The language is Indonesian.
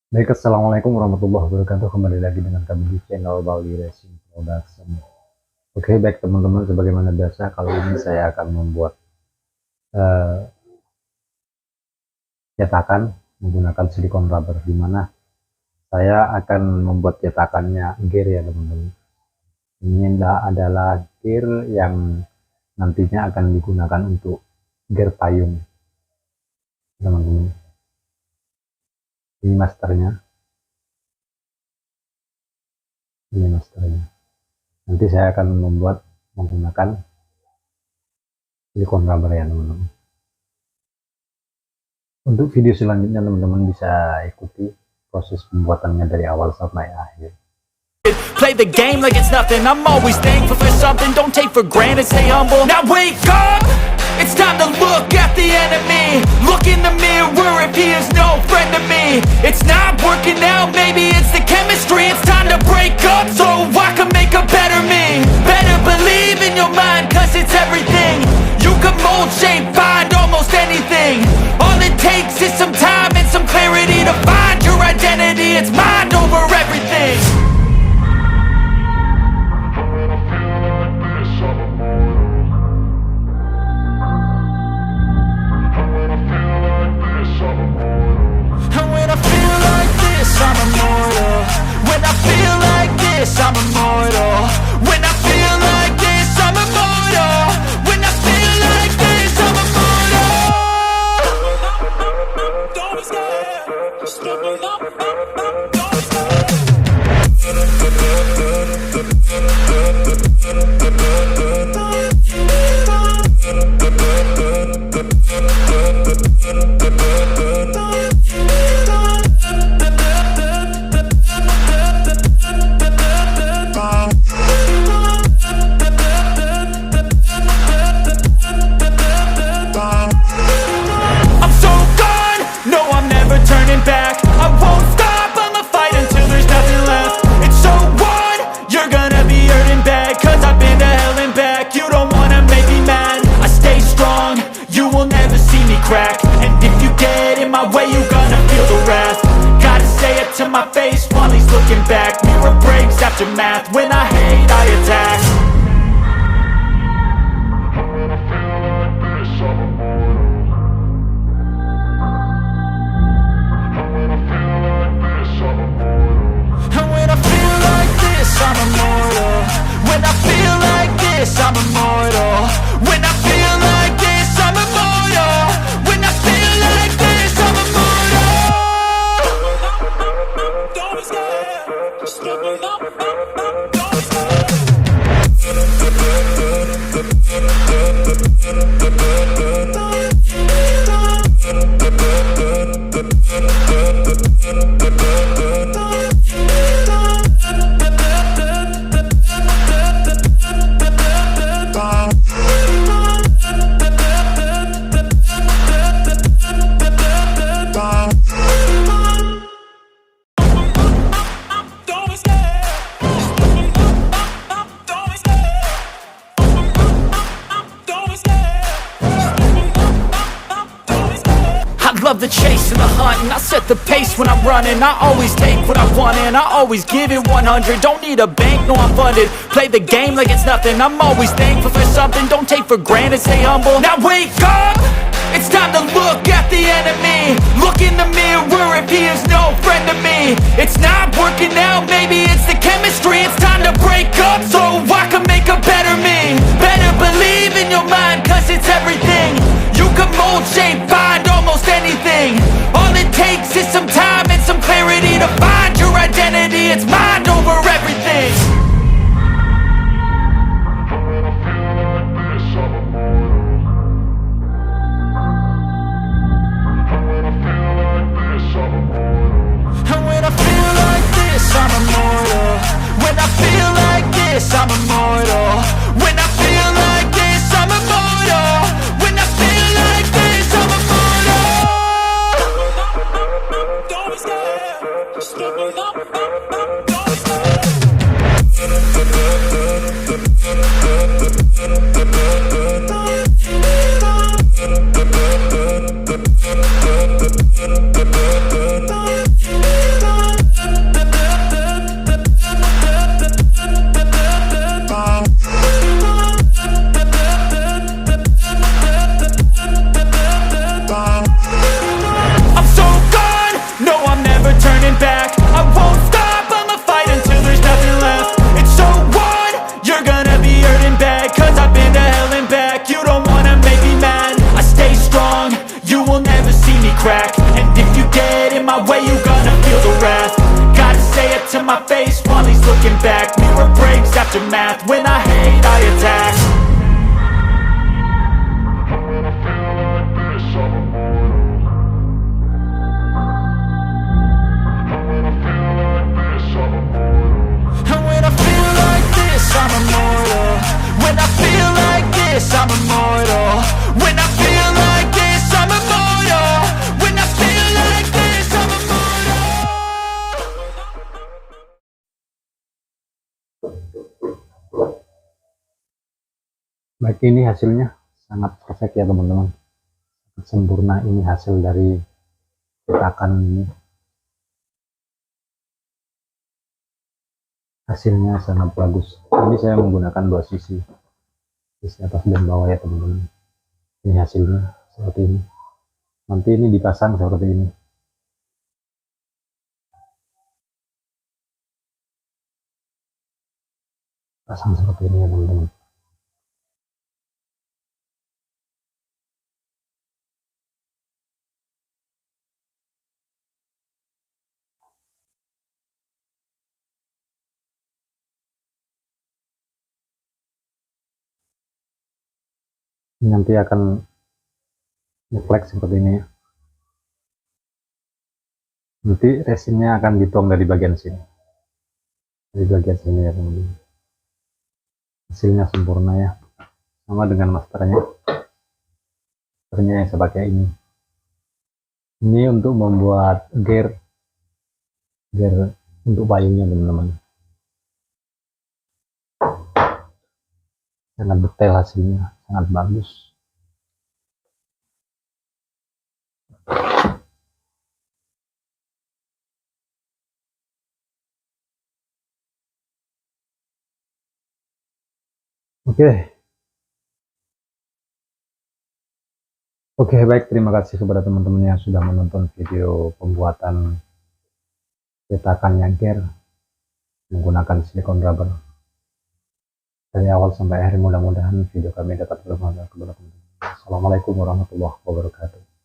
Baik, assalamualaikum warahmatullahi wabarakatuh. Kembali lagi dengan kami di channel Bali Racing Production. Oke, baik teman-teman, sebagaimana biasa kali ini saya akan membuat cetakan menggunakan silikon rubber, di mana saya akan membuat cetakannya gear ya teman-teman. Ini adalah gear yang nantinya akan digunakan untuk gear payung teman-teman. Ini masternya. Nanti saya akan membuat menggunakan silikon rubber ya teman-teman. Untuk video selanjutnya teman-teman bisa ikuti proses pembuatannya dari awal sampai akhir. Play the game like it's nothing. I'm always thankful for something. Don't take for granted, stay humble. Now wake up, it's time to look at the enemy. Look in the mirror if he is no friend to me. It's not working out, maybe it's the chemistry. It's time to break up so I can make a better me. Better believe in your mind, cause it's everything. You can mold, shape, find almost anything. All it takes is some time and some clarity to find your identity. It's mind over everything. I'm immortal. When I feel like this, I'm immortal. When I feel like this, I'm immortal. When I feel like this, I'm immortal. Don't be scared. Just look up. Don't be scared. To my face while he's looking back. Mirror breaks after math. When I hate, I attack. And when I feel like this, I'm immortal. When I feel like this, I'm immortal. When I feel like this, I'm immortal. When I feel like this, I'm immortal. Don't be scared. Just look up. Don't be scared. Love the chase and the hunt, and I set the pace when I'm running. I always take what I want and I always give it 100. Don't need a bank, no I'm funded. Play the game like it's nothing. I'm always thankful for something. Don't take for granted, stay humble. Now wake up, it's time to look at the enemy. Look in the mirror if he is no friend to me. It's not working out, maybe it's the chemistry. It's time to break up so I can make a better me. Better believe in your mind, cause it's everything. You can mold, shape, find almost anything. All it takes is some time and some clarity to find your identity. It's mind over everything. And when I feel like this, I'm immortal. When I feel like this, I'm immortal. When I feel like this, I'm immortal. When I feel like this, I'm immortal. Don't be scared. Just look up. Don't be scared. looking back, mirror breaks after math. When I hate, I attack. And when I feel like this, I'm immortal. When I feel like this, I'm immortal. When I feel like this, I'm immortal. When I feel like this, I'm immortal. Baik, ini hasilnya sangat perfect ya teman-teman, sangat sempurna. Ini hasil dari cetakan ini, hasilnya sangat bagus. Ini saya menggunakan dua sisi atas dan bawah ya teman-teman. Ini hasilnya seperti ini. Nanti ini dipasang seperti ini, pasang seperti ini ya teman-teman. Nanti akan ngeflex seperti ini ya. Nanti resinnya akan dituang dari bagian sini, ya teman-teman. Hasilnya sempurna ya, sama dengan maskernya yang saya pakai ini untuk membuat gear untuk payungnya teman-teman. Sangat detail hasilnya, sangat bagus. Oke, baik, terima kasih kepada teman-teman yang sudah menonton video pembuatan cetakannya gear menggunakan silikon rubber dari awal sampai akhir. Mudah-mudahan video kami dapat bermanfaat kepada teman-teman. Assalamualaikum warahmatullahi wabarakatuh.